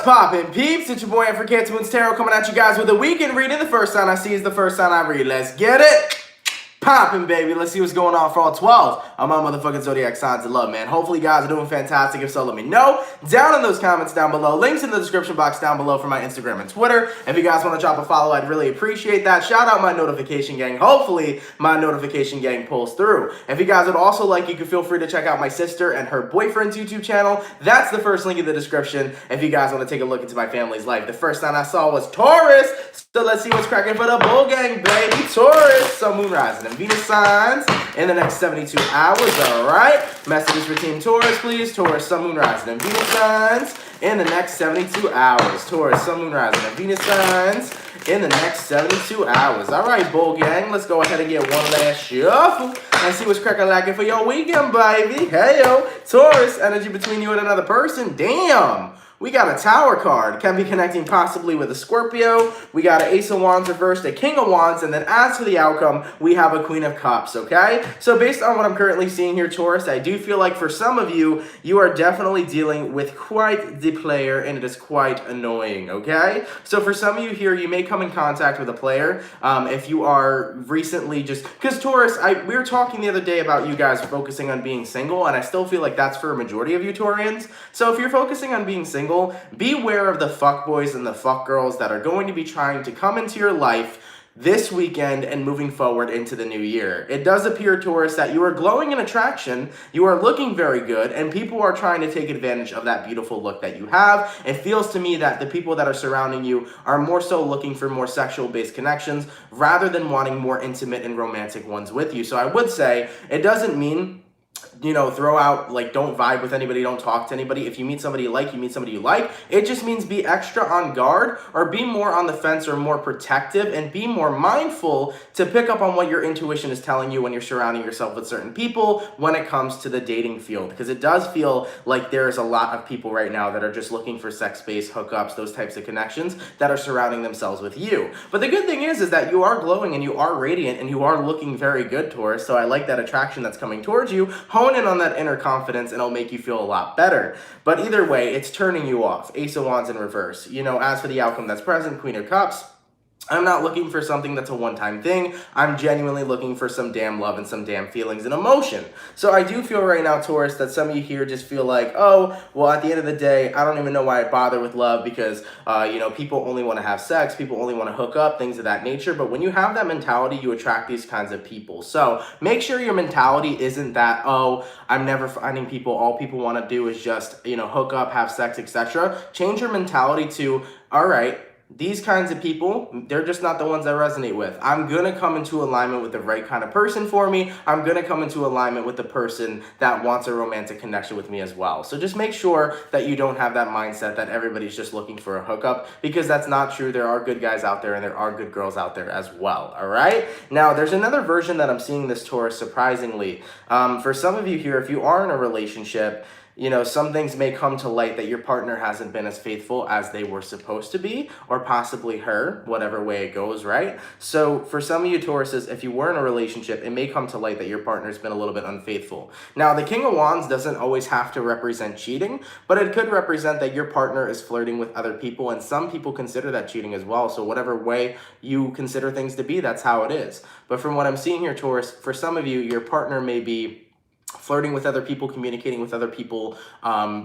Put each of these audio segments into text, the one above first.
Poppin' peeps? It's your boy for CancerMoonsTarot coming at you guys with a weekend reading. The first sign I see is the first sign I read. Let's get it poppin', baby. Let's see what's going on for all 12 of my motherfucking zodiac signs of love, man. Hopefully you guys are doing fantastic. If so, let me know down in those comments down below. Links in the description box down below for my Instagram and Twitter. If you guys want to drop a follow, I'd really appreciate that. Shout out my notification gang. Hopefully my notification gang pulls through. If you guys would also like, you can feel free to check out my sister and her boyfriend's YouTube channel. That's the first link in the description if you guys want to take a look into my family's life. The first sign I saw was Taurus. So let's see what's cracking for the bull gang, baby. Taurus, Sun, Moon, Rising, and Venus signs in the next 72 hours, all right? Messages for Team Taurus, please. Taurus, Sun, Moon, Rising, and Venus signs in the next 72 hours. Taurus, Sun, Moon, Rising, and Venus signs in the next 72 hours. All right, bull gang, let's go ahead and get one last shuffle and see what's cracking lacking for your weekend, baby. Hey, yo, Taurus, energy between you and another person. Damn. We got a Tower card, can be connecting possibly with a Scorpio. We got an Ace of Wands reversed, a King of Wands, and then as for the outcome, we have a Queen of Cups, okay? So based on what I'm currently seeing here, Taurus, I do feel like for some of you, you are definitely dealing with quite the player, and it is quite annoying, okay? So for some of you here, you may come in contact with a player if you are recently just... Because Taurus, we were talking the other day about you guys focusing on being single, and I still feel like that's for a majority of you Taurians. So if you're focusing on being single, beware of the fuckboys and the fuckgirls that are going to be trying to come into your life this weekend and moving forward into the new year. It does appear, Taurus, that you are glowing in attraction, you are looking very good, and people are trying to take advantage of that beautiful look that you have. It feels to me that the people that are surrounding you are more so looking for more sexual-based connections rather than wanting more intimate and romantic ones with you. So I would say it doesn't mean, you know, throw out, like, don't vibe with anybody, don't talk to anybody. If you meet somebody you like, you meet somebody you like. It just means be extra on guard or be more on the fence or more protective and be more mindful to pick up on what your intuition is telling you when you're surrounding yourself with certain people when it comes to the dating field. Because it does feel like there's a lot of people right now that are just looking for sex-based hookups, those types of connections that are surrounding themselves with you. But the good thing is that you are glowing and you are radiant and you are looking very good, Taurus. So I like that attraction that's coming towards you. Hone in on that inner confidence and it'll make you feel a lot better. But either way, it's turning you off. Ace of Wands in reverse. You know, as for the outcome that's present, Queen of Cups, I'm not looking for something that's a one-time thing. I'm genuinely looking for some damn love and some damn feelings and emotion. So I do feel right now, Taurus, that some of you here just feel like, oh, well, at the end of the day, I don't even know why I bother with love because, you know, people only want to have sex, people only want to hook up, things of that nature. But when you have that mentality, you attract these kinds of people. So make sure your mentality isn't that, oh, I'm never finding people, all people want to do is just, you know, hook up, have sex, etc. Change your mentality to, all right, these kinds of people, they're just not the ones I resonate with. I'm going to come into alignment with the right kind of person for me. I'm going to come into alignment with the person that wants a romantic connection with me as well. So just make sure that you don't have that mindset that everybody's just looking for a hookup, because that's not true. There are good guys out there and there are good girls out there as well. All right. Now, there's another version that I'm seeing this, Taurus, surprisingly. For some of you here, if you are in a relationship, you know, some things may come to light that your partner hasn't been as faithful as they were supposed to be, or possibly her, whatever way it goes, right? So for some of you Tauruses, if you were in a relationship, it may come to light that your partner's been a little bit unfaithful. Now, the King of Wands doesn't always have to represent cheating, but it could represent that your partner is flirting with other people, and some people consider that cheating as well. So whatever way you consider things to be, that's how it is. But from what I'm seeing here, Taurus, for some of you, your partner may be flirting with other people, communicating with other people,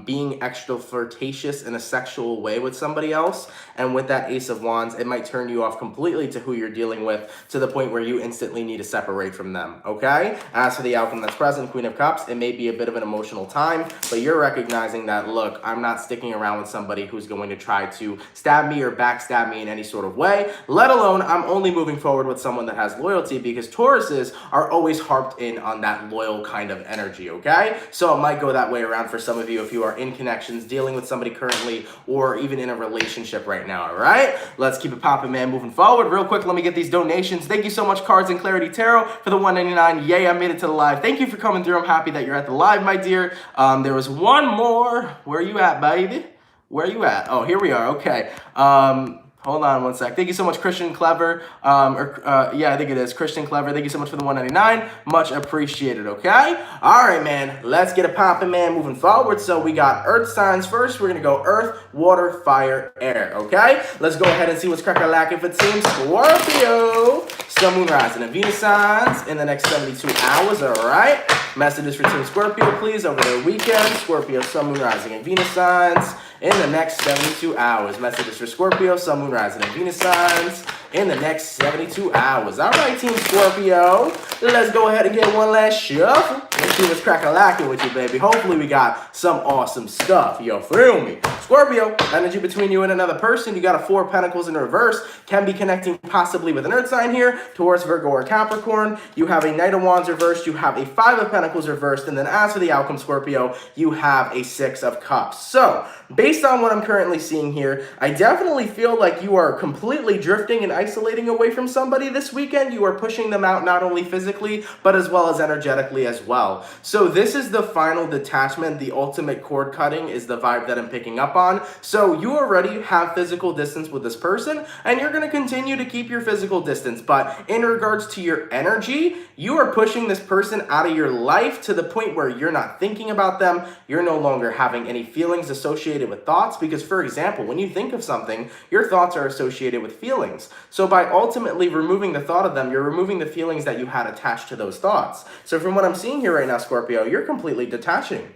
being extra flirtatious in a sexual way with somebody else. And with that Ace of Wands, it might turn you off completely to who you're dealing with, to the point where you instantly need to separate from them, okay? As for the outcome that's present, Queen of Cups, it may be a bit of an emotional time, but you're recognizing that, look, I'm not sticking around with somebody who's going to try to stab me or backstab me in any sort of way, let alone I'm only moving forward with someone that has loyalty, because Tauruses are always harped in on that loyal kind of energy, okay? So it might go that way around for some of you if you are in connections, dealing with somebody currently, or even in a relationship right now, all right? Let's keep it popping, man, moving forward. Real quick, let me get these donations. Thank you so much, Cards and Clarity Tarot, for the $1.99. Yay, I made it to the live. Thank you for coming through. I'm happy that you're at the live, my dear. There was one more. Where you at, baby? Where you at? Oh, here we are. Okay. Hold Hold on one sec. Thank you so much, Christian Clever. Yeah, I think it is Christian Clever. Thank you so much for the 199. Much appreciated, okay? All right, man. Let's get it popping, man, moving forward. So we got earth signs first. We're going to go earth, water, fire, air, okay? Let's go ahead and see what's crack-a-lackin' for Team Scorpio. Sun, Moon, Rising, and Venus signs in the next 72 hours, all right? Messages for Team Scorpio, please, over the weekend. Scorpio, Sun, Moon, Rising, and Venus signs in the next 72 hours. Messages for Scorpio, Sun, Moon, Rising, and Venus signs in the next 72 hours. All right, Team Scorpio, let's go ahead and get one last shuffle. Let's see what's crack-a-lackin' with you, baby. Hopefully we got some awesome stuff. Yo, feel me? Scorpio, energy between you and another person. You got a 4 of Pentacles in reverse. Can be connecting possibly with an earth sign here, Taurus, Virgo, or Capricorn. You have a Knight of Wands reversed. You have a 5 of Pentacles reversed. And then as for the outcome, Scorpio, you have a 6 of Cups. So, based on what I'm currently seeing here, I definitely feel like you are completely drifting and isolating away from somebody this weekend. You are pushing them out not only physically, but as well as energetically as well. So this is the final detachment. The ultimate cord cutting is the vibe that I'm picking up on. So you already have physical distance with this person, and you're going to continue to keep your physical distance. But in regards to your energy, you are pushing this person out of your life to the point where you're not thinking about them. You're no longer having any feelings associated with thoughts, because, for example, when you think of something, your thoughts are associated with feelings. So by ultimately removing the thought of them, you're removing the feelings that you had attached to those thoughts. So from what I'm seeing here right now, Scorpio, you're completely detaching.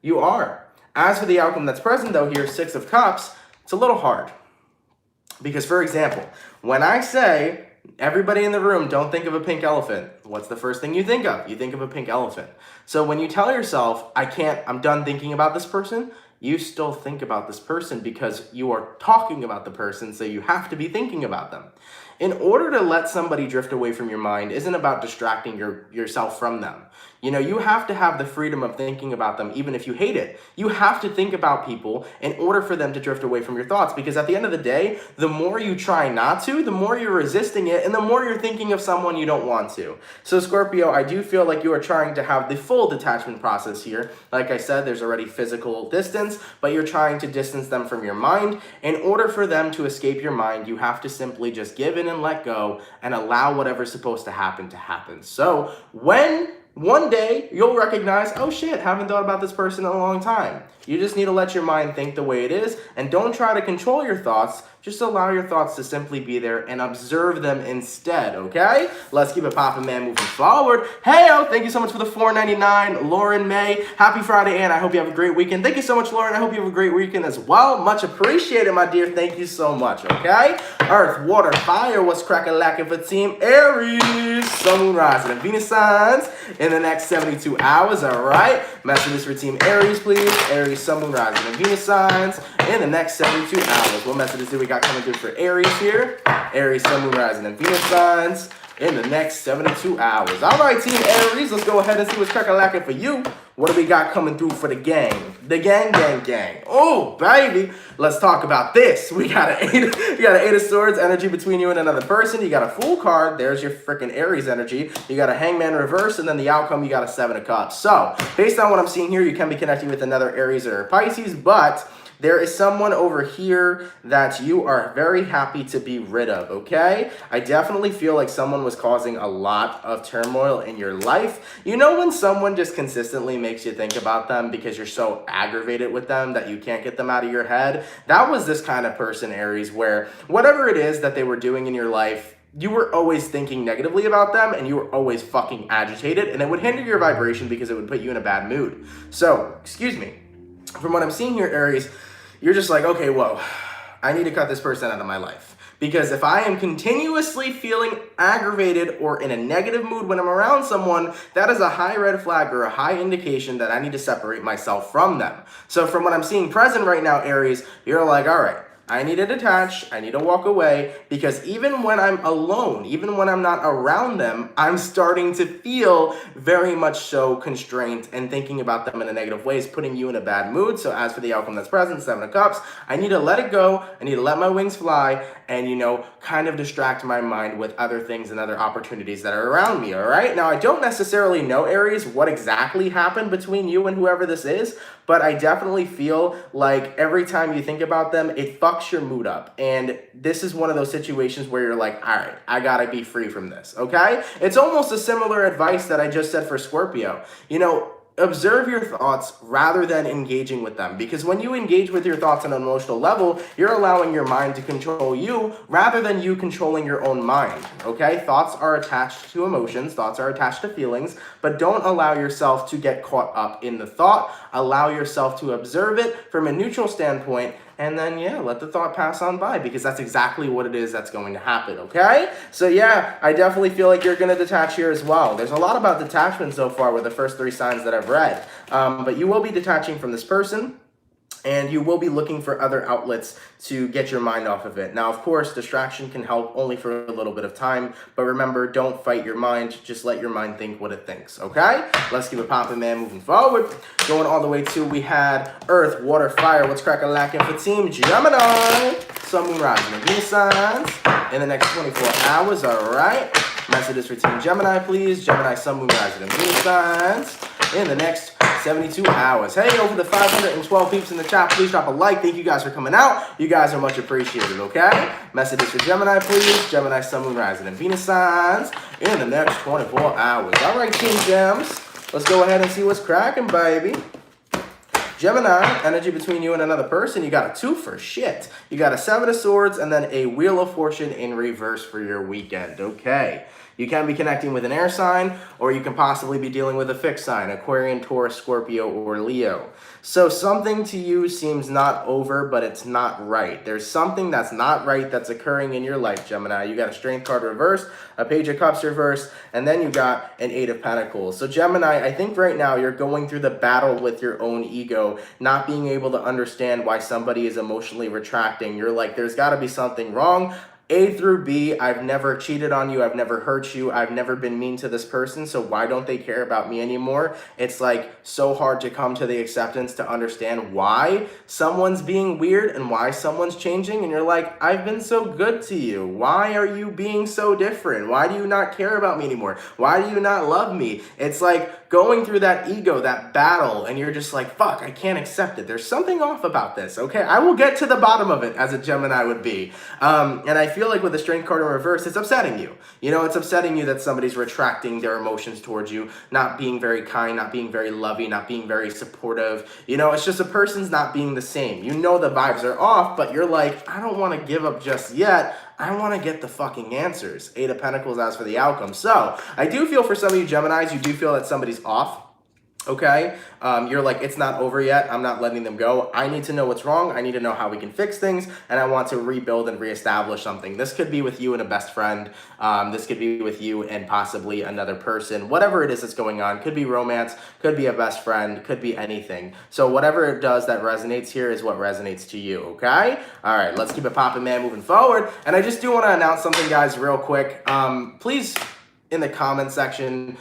You are. As for the outcome that's present, though, here, 6 of Cups, it's a little hard. Because, for example, when I say, everybody in the room, don't think of a pink elephant, what's the first thing you think of? You think of a pink elephant. So when you tell yourself, I'm done thinking about this person, you still think about this person because you are talking about the person, so you have to be thinking about them. In order to let somebody drift away from your mind isn't about distracting yourself from them. You know, you have to have the freedom of thinking about them even if you hate it. You have to think about people in order for them to drift away from your thoughts, because at the end of the day, the more you try not to, the more you're resisting it, and the more you're thinking of someone you don't want to. So Scorpio, I do feel like you are trying to have the full detachment process here. Like I said, there's already physical distance, but you're trying to distance them from your mind. In order for them to escape your mind, you have to simply just give in and let go and allow whatever's supposed to happen to happen. So when one day you'll recognize, oh shit, haven't thought about this person in a long time. You just need to let your mind think the way it is, and don't try to control your thoughts. Just allow your thoughts to simply be there and observe them instead, okay? Let's keep it poppin', man, moving forward. Hey-o, thank you so much for the $4.99, Lauren May. Happy Friday, and I hope you have a great weekend. Thank you so much, Lauren. I hope you have a great weekend as well. Much appreciated, my dear. Thank you so much, okay? Earth, water, fire, what's crackin' for Team Aries? Sun, Moon, Rising, and Venus signs in the next 72 hours, all right? Messages for Team Aries, please. Aries, Sun, Moon, Rising, and Venus signs in the next 72 hours. What messages do we got coming through for Aries here? Aries, Sun, Moon, Rising, and Venus signs in the next 72 hours. All right, Team Aries, let's go ahead and see what's crack-a-lackin' for you. What do we got coming through for the gang? The gang. Oh, baby. Let's talk about this. We got an Eight of Swords energy between you and another person. You got a Fool card. There's your freaking Aries energy. You got a Hangman reverse, and then the outcome, you got a 7 of Cups. So, based on what I'm seeing here, you can be connecting with another Aries or Pisces, but there is someone over here that you are very happy to be rid of, okay? I definitely feel like someone was causing a lot of turmoil in your life. You know when someone just consistently makes you think about them because you're so aggravated with them that you can't get them out of your head? That was this kind of person, Aries, where whatever it is that they were doing in your life, you were always thinking negatively about them, and you were always fucking agitated, and it would hinder your vibration because it would put you in a bad mood. So, excuse me, from what I'm seeing here, Aries, you're just like, okay, whoa, I need to cut this person out of my life. Because if I am continuously feeling aggravated or in a negative mood when I'm around someone, that is a high red flag or a high indication that I need to separate myself from them. So from what I'm seeing present right now, Aries, you're like, all right, I need to detach, I need to walk away, because even when I'm alone, even when I'm not around them, I'm starting to feel very much so constrained and thinking about them in a negative way is putting you in a bad mood. So as for the outcome that's present, 7 of Cups, I need to let it go, I need to let my wings fly, and, you know, kind of distract my mind with other things and other opportunities that are around me, all right? Now, I don't necessarily know, Aries, what exactly happened between you and whoever this is, but I definitely feel like every time you think about them, it fucks your mood up. And this is one of those situations where you're like, all right, I gotta be free from this, okay? It's almost a similar advice that I just said for Scorpio. You know, observe your thoughts rather than engaging with them, because when you engage with your thoughts on an emotional level, you're allowing your mind to control you rather than you controlling your own mind, okay? Thoughts are attached to emotions, thoughts are attached to feelings, but don't allow yourself to get caught up in the thought. Allow yourself to observe it from a neutral standpoint, and then, yeah, let the thought pass on by, because that's exactly what it is that's going to happen, okay? So, yeah, I definitely feel like you're going to detach here as well. There's a lot about detachment so far with the first 3 signs that I've read. But you will be detaching from this person, and you will be looking for other outlets to get your mind off of it. Now, of course, distraction can help only for a little bit of time, but remember, don't fight your mind. Just let your mind think what it thinks, okay? Let's keep it popping, man, moving forward. Going all the way to, we had Earth, Water, Fire. What's cracking-lacking for Team Gemini? Sun, Moon, Rising, and Venus signs in the next 24 hours, all right? Messages for Team Gemini, please. Gemini, Sun, Moon, Rising, and Venus signs in the next 72 hours. Hey, over the 512 peeps in the chat, please drop a like. Thank you guys for coming out. You guys are much appreciated, okay? Messages for Gemini, please. Gemini, Sun, Moon, Rising, and Venus signs in the next 24 hours. All right, Team Gems, let's go ahead and see what's cracking, baby. Gemini, energy between you and another person. You got a 2 for shit. You got a 7 of Swords and then a Wheel of Fortune in reverse for your weekend, okay? You can be connecting with an air sign, or you can possibly be dealing with a fixed sign, Aquarian, Taurus, Scorpio, or Leo. So something to you seems not over, but it's not right. There's something that's not right that's occurring in your life, Gemini. You got a Strength card reversed, a Page of Cups reversed, and then you got an 8 of Pentacles. So Gemini, I think right now you're going through the battle with your own ego, not being able to understand why somebody is emotionally retracting. You're like, there's got to be something wrong. A through B, I've never cheated on you, I've never hurt you, I've never been mean to this person, so why don't they care about me anymore? It's like so hard to come to the acceptance to understand why someone's being weird and why someone's changing, and you're like, I've been so good to you. Why are you being so different? Why do you not care about me anymore? Why do you not love me? It's like going through that ego, that battle, and you're just like, fuck, I can't accept it. There's something off about this, okay? I will get to the bottom of it, as a Gemini would be. And I feel like with the Strength card in reverse, it's upsetting you. You know, it's upsetting you that somebody's retracting their emotions towards you, not being very kind, not being very loving, not being very supportive. You know, it's just a person's not being the same. You know the vibes are off, but you're like, I don't want to give up just yet. I want to get the fucking answers. 8 of Pentacles as for the outcome. So I do feel for some of you Geminis, you do feel that somebody's off. Okay, you're like, it's not over yet. I'm not letting them go. I need to know what's wrong. I need to know how we can fix things, and I want to rebuild and reestablish something. This could be with you and a best friend. This could be with you and possibly another person. Whatever it is that's going on, could be romance, could be a best friend, could be anything. So whatever it does that resonates here is what resonates to you, okay? All right, let's keep it popping, man, moving forward. And I just do want to announce something, guys, real quick. Please, in the comment section,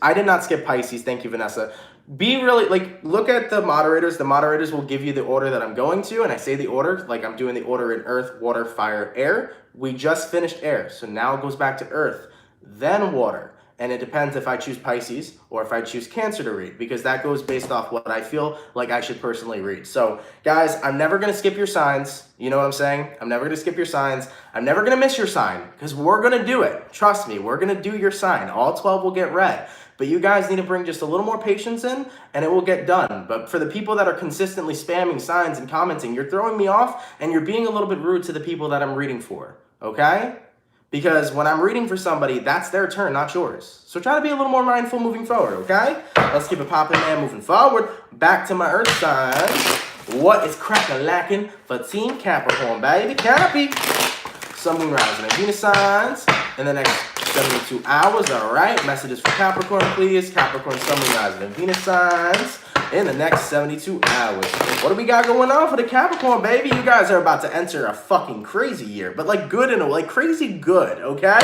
I did not skip Pisces. Thank you, Vanessa. Be really, like, look at the moderators. The moderators will give you the order that I'm going to, and I say the order, like I'm doing the order in Earth, Water, Fire, Air. We just finished Air, so now it goes back to Earth, then Water. And it depends if I choose Pisces or if I choose Cancer to read, because that goes based off what I feel like I should personally read. So, guys, I'm never going to skip your signs. You know what I'm saying? I'm never going to skip your signs. I'm never going to miss your sign, because we're going to do it. Trust me, we're going to do your sign. All 12 will get read. But you guys need to bring just a little more patience in, and it will get done. But for the people that are consistently spamming signs and commenting, you're throwing me off, and you're being a little bit rude to the people that I'm reading for, okay? Because when I'm reading for somebody, that's their turn, not yours. So try to be a little more mindful moving forward, okay? Let's keep it popping, man, moving forward. Back to my Earth signs. What is crack-a-lacking for Team Capricorn, baby? Cappy. Sun, Moon, Rising, and Venus signs in the next 72 hours, all right? Messages for Capricorn, please. Capricorn, Sun, Moon, Rising, and Venus signs in the next 72 hours. What do we got going on for the Capricorn, baby? You guys are about to enter a fucking crazy year, but like good in a like crazy good, okay?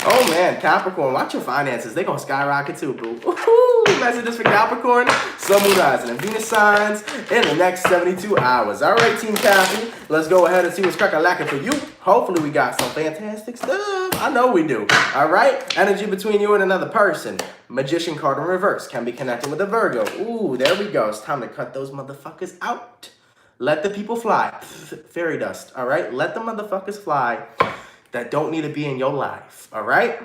Oh man, Capricorn, watch your finances. They gonna skyrocket too, boo. Woohoo! Messages for Capricorn, Sun, Moon, Rising, and Venus signs in the next 72 hours. All right, Team Cappy, let's go ahead and see what's crack-a-lacking for you. Hopefully we got some fantastic stuff. I know we do. All right, energy between you and another person. Magician card in reverse can be connecting with a Virgo. Ooh, there we go. It's time to cut those motherfuckers out. Let the people fly. Fairy dust, all right? Let the motherfuckers fly that don't need to be in your life, all right?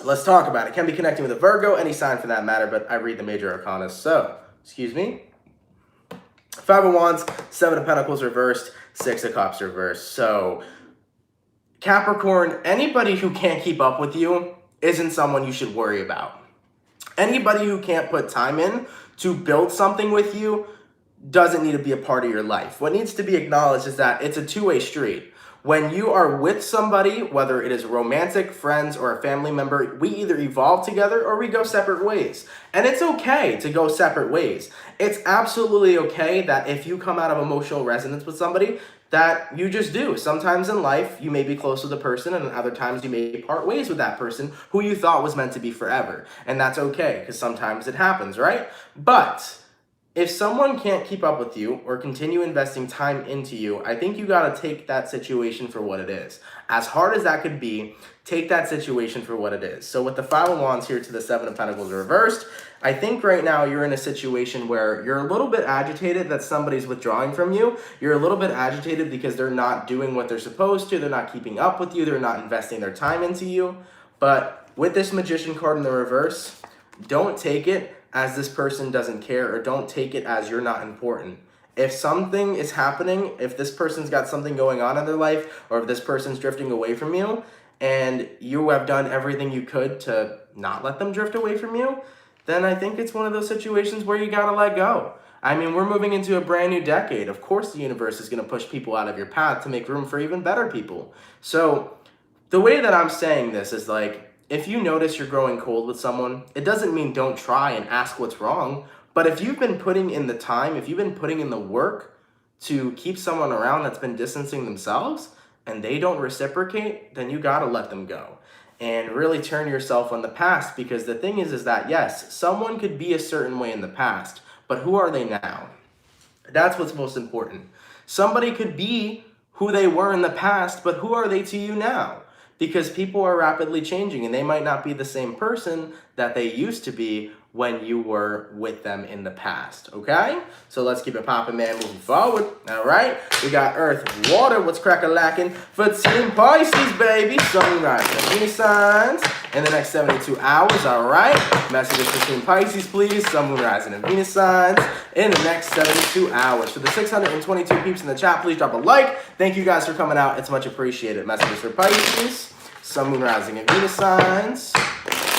Let's talk about it. Can be connecting with a Virgo, any sign for that matter, but I read the major arcana. So, excuse me. Five of Wands, Seven of Pentacles reversed, Six of Cups reversed. So, Capricorn, anybody who can't keep up with you isn't someone you should worry about. Anybody who can't put time in to build something with you doesn't need to be a part of your life. What needs to be acknowledged is that it's a two-way street. When you are with somebody, whether it is romantic, friends, or a family member, we either evolve together or we go separate ways. And it's okay to go separate ways. It's absolutely okay that if you come out of emotional resonance with somebody, that you just do. Sometimes in life, you may be close with a person, and other times you may part ways with that person who you thought was meant to be forever. And that's okay, because sometimes it happens, right? But if someone can't keep up with you or continue investing time into you, I think you got to take that situation for what it is. As hard as that could be, take that situation for what it is. So with the Five of Wands here to the Seven of Pentacles reversed, I think right now you're in a situation where you're a little bit agitated that somebody's withdrawing from you. You're a little bit agitated because they're not doing what they're supposed to. They're not keeping up with you. They're not investing their time into you. But with this Magician card in the reverse, don't take it as this person doesn't care, or don't take it as you're not important. If something is happening, if this person's got something going on in their life, or if this person's drifting away from you, and you have done everything you could to not let them drift away from you, then I think it's one of those situations where you gotta let go. I mean, we're moving into a brand new decade. Of course the universe is gonna push people out of your path to make room for even better people. So the way that I'm saying this is like, if you notice you're growing cold with someone, it doesn't mean don't try and ask what's wrong. But if you've been putting in the time, if you've been putting in the work to keep someone around that's been distancing themselves and they don't reciprocate, then you gotta let them go and really turn yourself on the past. Because the thing is that yes, someone could be a certain way in the past, but who are they now? That's what's most important. Somebody could be who they were in the past, but who are they to you now? Because people are rapidly changing and they might not be the same person that they used to be when you were with them in the past, okay? So let's keep it popping, man, moving forward, all right? We got Earth, Water, what's crack-a-lacking for Team Pisces, baby? Sun, rising, any signs in the next 72 hours, all right? Messages for Team Pisces, please. Sun, Moon, Rising, and Venus signs in the next 72 hours. For the 622 peeps in the chat, please drop a like. Thank you guys for coming out. It's much appreciated. Messages for Pisces, Sun, Moon, Rising, and Venus signs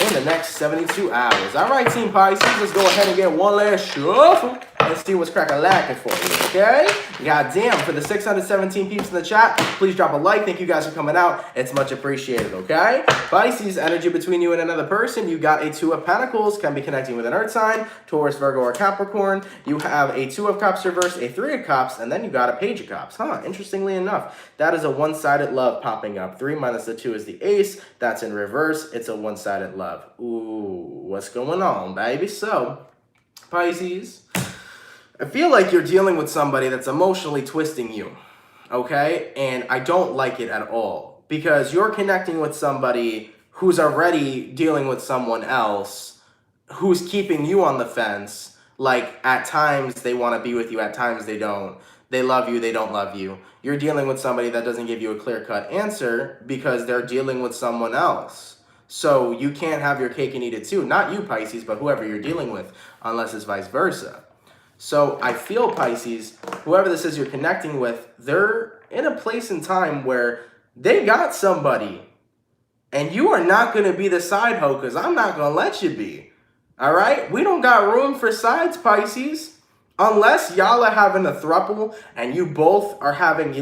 in the next 72 hours. All right, Team Pisces, let's go ahead and get one last shuffle. Let's see what's crack-a-lacking for you, okay? Goddamn, for the 617 peeps in the chat, please drop a like. Thank you guys for coming out. It's much appreciated, okay? Pisces, energy between you and another person. You got a Two of Pentacles, can be connecting with an earth sign, Taurus, Virgo, or Capricorn. You have a Two of Cups reversed, a Three of Cups, and then you got a Page of Cups. Interestingly enough, that is a one-sided love popping up. 3 minus the 2 is the Ace. That's in reverse. It's a one-sided love. Ooh, what's going on, baby? So, Pisces, I feel like you're dealing with somebody that's emotionally twisting you, okay? And I don't like it at all, because you're connecting with somebody who's already dealing with someone else who's keeping you on the fence. Like, at times they want to be with you, at times they don't. They love you, they don't love you. You're dealing with somebody that doesn't give you a clear-cut answer because they're dealing with someone else. So you can't have your cake and eat it too. Not you, Pisces, but whoever you're dealing with, unless it's vice versa. So I feel, Pisces, whoever this is you're connecting with, they're in a place in time where they got somebody. And you are not going to be the side hoe, because I'm not going to let you be. All right? We don't got room for sides, Pisces. Unless y'all are having a throuple and you both are having,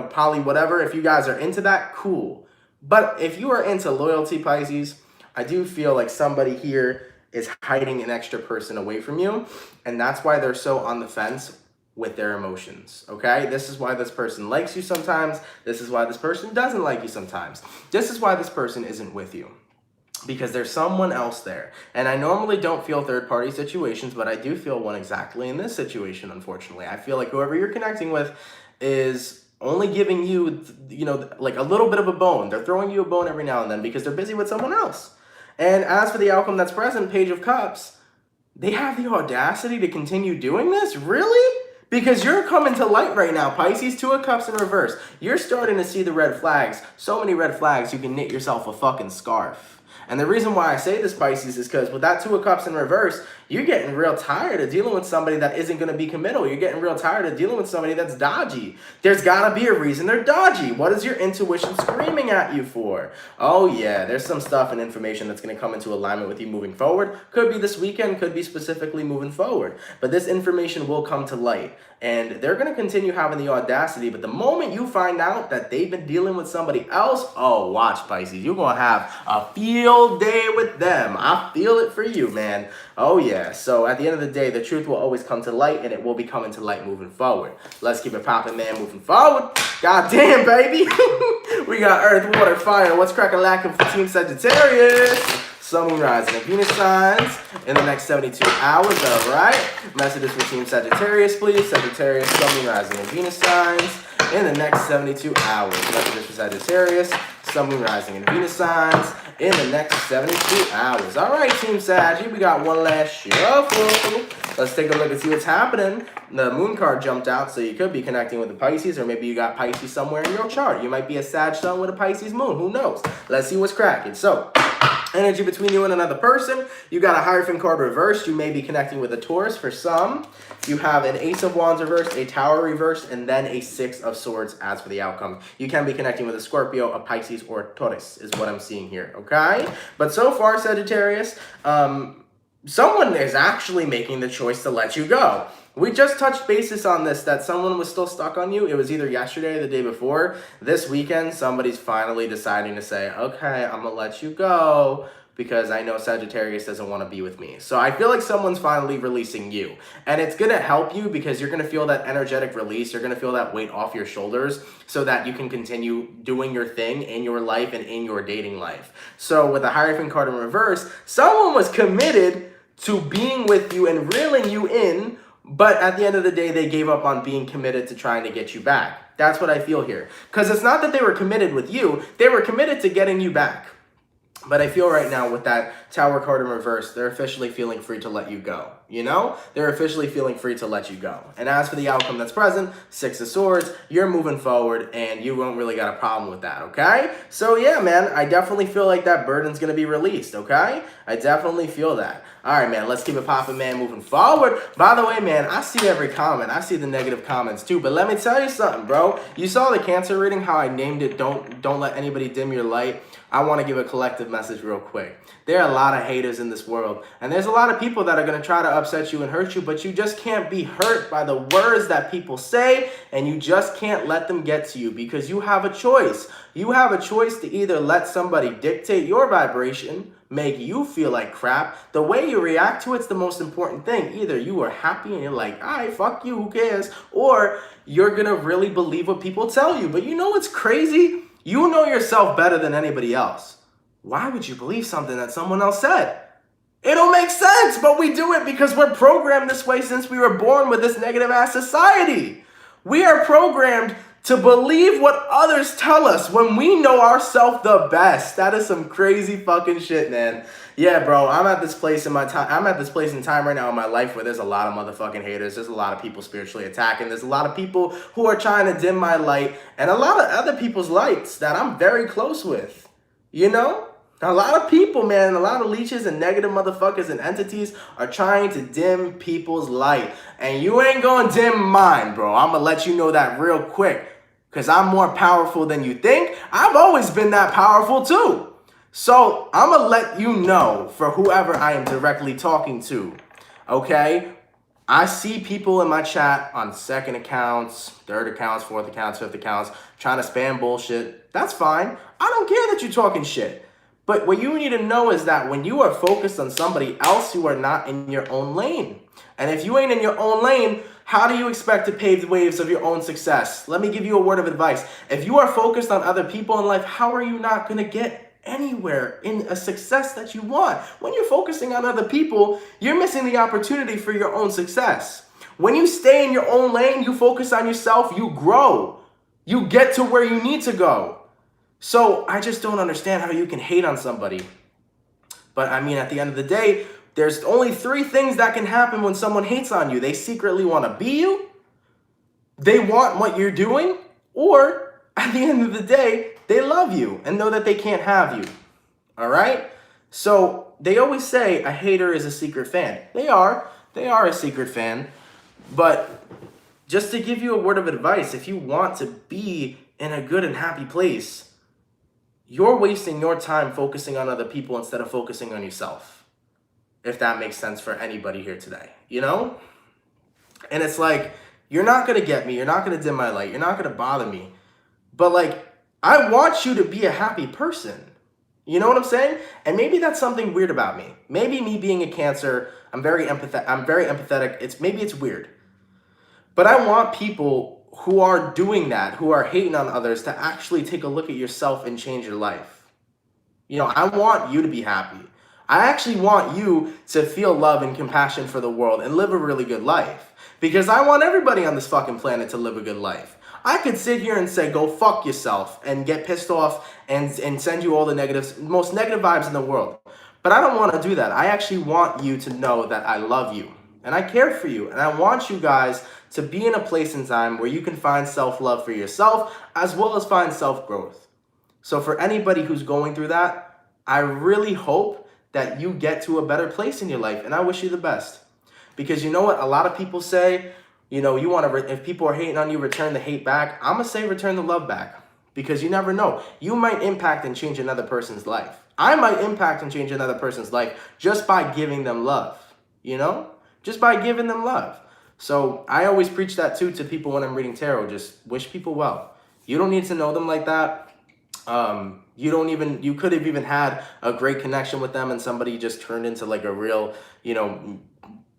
poly whatever. If you guys are into that, cool. But if you are into loyalty, Pisces, I do feel like somebody here is hiding an extra person away from you. And that's why they're so on the fence with their emotions, okay? This is why this person likes you sometimes. This is why this person doesn't like you sometimes. This is why this person isn't with you, because there's someone else there. And I normally don't feel third-party situations, but I do feel one exactly in this situation, unfortunately. I feel like whoever you're connecting with is only giving you, like a little bit of a bone. They're throwing you a bone every now and then because they're busy with someone else. And as for the outcome that's present, Page of Cups, they have the audacity to continue doing this? Really? Because you're coming to light right now, Pisces. 2 of Cups in reverse. You're starting to see the red flags. So many red flags, you can knit yourself a fucking scarf. And the reason why I say this, Pisces, is because with that 2 of Cups in reverse, you're getting real tired of dealing with somebody that isn't going to be committal. You're getting real tired of dealing with somebody that's dodgy. There's got to be a reason they're dodgy. What is your intuition screaming at you for? Oh, yeah, there's some stuff and information that's going to come into alignment with you moving forward. Could be this weekend, could be specifically moving forward. But this information will come to light. And they're going to continue having the audacity. But the moment you find out that they've been dealing with somebody else, oh, watch, Pisces. You're going to have a field day with them. I feel it for you, man. Oh, yeah. So at the end of the day, the truth will always come to light, and it will be coming to light moving forward. Let's keep it popping, man, moving forward. God damn, baby. We got Earth, Water, Fire. What's crackalacking for Team Sagittarius? Sun, Moon, Rising, and Venus signs in the next 72 hours, all right? Messages for Team Sagittarius, please. Sagittarius, Sun, Moon, Rising, and Venus signs in the next 72 hours. Messages for Sagittarius, Sun, Moon, Rising, and Venus signs in the next 72 hours. All right, Team Saggy, we got one last shuffle. Let's take a look and see what's happening. The Moon card jumped out, so you could be connecting with the Pisces, or maybe you got Pisces somewhere in your chart. You might be a Sag Sun with a Pisces Moon. Who knows? Let's see what's cracking. So, energy between you and another person. You got a Hierophant card reversed. You may be connecting with a Taurus for some. You have an Ace of Wands reversed, a Tower reversed, and then a 6 of Swords as for the outcome. You can be connecting with a Scorpio, a Pisces, or a Taurus is what I'm seeing here, okay? But so far, Sagittarius, someone is actually making the choice to let you go. We just touched basis on this, that someone was still stuck on you. It was either yesterday or the day before. This weekend, somebody's finally deciding to say, okay, I'm going to let you go because I know Sagittarius doesn't want to be with me. So I feel like someone's finally releasing you. And it's going to help you because you're going to feel that energetic release. You're going to feel that weight off your shoulders so that you can continue doing your thing in your life and in your dating life. So with the Hierophant card in reverse, someone was committed to being with you and reeling you in, but at the end of the day, they gave up on being committed to trying to get you back. That's what I feel here. Because it's not that they were committed with you. They were committed to getting you back. But I feel right now with that Tower card in reverse, they're officially feeling free to let you go. You know? They're officially feeling free to let you go. And as for the outcome that's present, 6 of Swords, you're moving forward and you won't really got a problem with that, okay? So yeah, man, I definitely feel like that burden's going to be released, okay? I definitely feel that. All right, man, let's keep it popping, man, moving forward. By the way, man, I see every comment. I see the negative comments too, but let me tell you something, bro. You saw the Cancer reading, how I named it, don't let anybody dim your light. I want to give a collective message real quick. There are a lot of haters in this world, and there's a lot of people that are going to try to upset you and hurt you, but you just can't be hurt by the words that people say, and you just can't let them get to you because you have a choice. You have a choice to either let somebody dictate your vibration, make you feel like crap. The way you react to it's the most important thing. Either you are happy and you're like, all right, fuck you, who cares? Or you're going to really believe what people tell you. But you know what's crazy? You know yourself better than anybody else. Why would you believe something that someone else said? It don't make sense, but we do it because we're programmed this way since we were born with this negative-ass society. We are programmed to believe what others tell us when we know ourselves the best. That is some crazy fucking shit, man. Yeah, bro, I'm at this place in time right now in my life where there's a lot of motherfucking haters. There's a lot of people spiritually attacking. There's a lot of people who are trying to dim my light and a lot of other people's lights that I'm very close with. You know? A lot of people, man, a lot of leeches and negative motherfuckers and entities are trying to dim people's light. And you ain't gonna dim mine, bro. I'm gonna let you know that real quick. Because I'm more powerful than you think. I've always been that powerful too. So I'm going to let you know for whoever I am directly talking to. Okay? I see people in my chat on second accounts, third accounts, fourth accounts, fifth accounts, trying to spam bullshit. That's fine. I don't care that you're talking shit. But what you need to know is that when you are focused on somebody else, you are not in your own lane. And if you ain't in your own lane, how do you expect to pave the waves of your own success? Let me give you a word of advice. If you are focused on other people in life, how are you not going to get anywhere in a success that you want? When you're focusing on other people, you're missing the opportunity for your own success. When you stay in your own lane, you focus on yourself, you grow. You get to where you need to go. So I just don't understand how you can hate on somebody But I mean, at the end of the day, there's only 3 things that can happen when someone hates on you. They secretly want to be you, they want what you're doing, or at the end of the day, they love you and know that they can't have you. All right? So they always say a hater is a secret fan. They are a secret fan. But just to give you a word of advice, if you want to be in a good and happy place, you're wasting your time focusing on other people instead of focusing on yourself. If that makes sense for anybody here today, you know? And it's like, you're not going to get me. You're not going to dim my light. You're not going to bother me. But like, I want you to be a happy person. You know what I'm saying? And maybe that's something weird about me. Maybe me being a Cancer, I'm very empathetic. Maybe it's weird. But I want people who are doing that, who are hating on others, to actually take a look at yourself and change your life. You know, I want you to be happy. I actually want you to feel love and compassion for the world and live a really good life. Because I want everybody on this fucking planet to live a good life. I could sit here and say, go fuck yourself, and get pissed off and send you all the most negative vibes in the world. But I don't want to do that. I actually want you to know that I love you and I care for you. And I want you guys to be in a place and time where you can find self-love for yourself as well as find self-growth. So for anybody who's going through that, I really hope that you get to a better place in your life, and I wish you the best. Because you know what? A lot of people say, you know, you want to, if people are hating on you, return the hate back. I'm going to say return the love back, because you never know. You might impact and change another person's life. I might impact and change another person's life just by giving them love, you know, just by giving them love. So I always preach that too to people when I'm reading tarot. Just wish people well. You don't need to know them like that. You could have even had a great connection with them and somebody just turned into like a real, you know,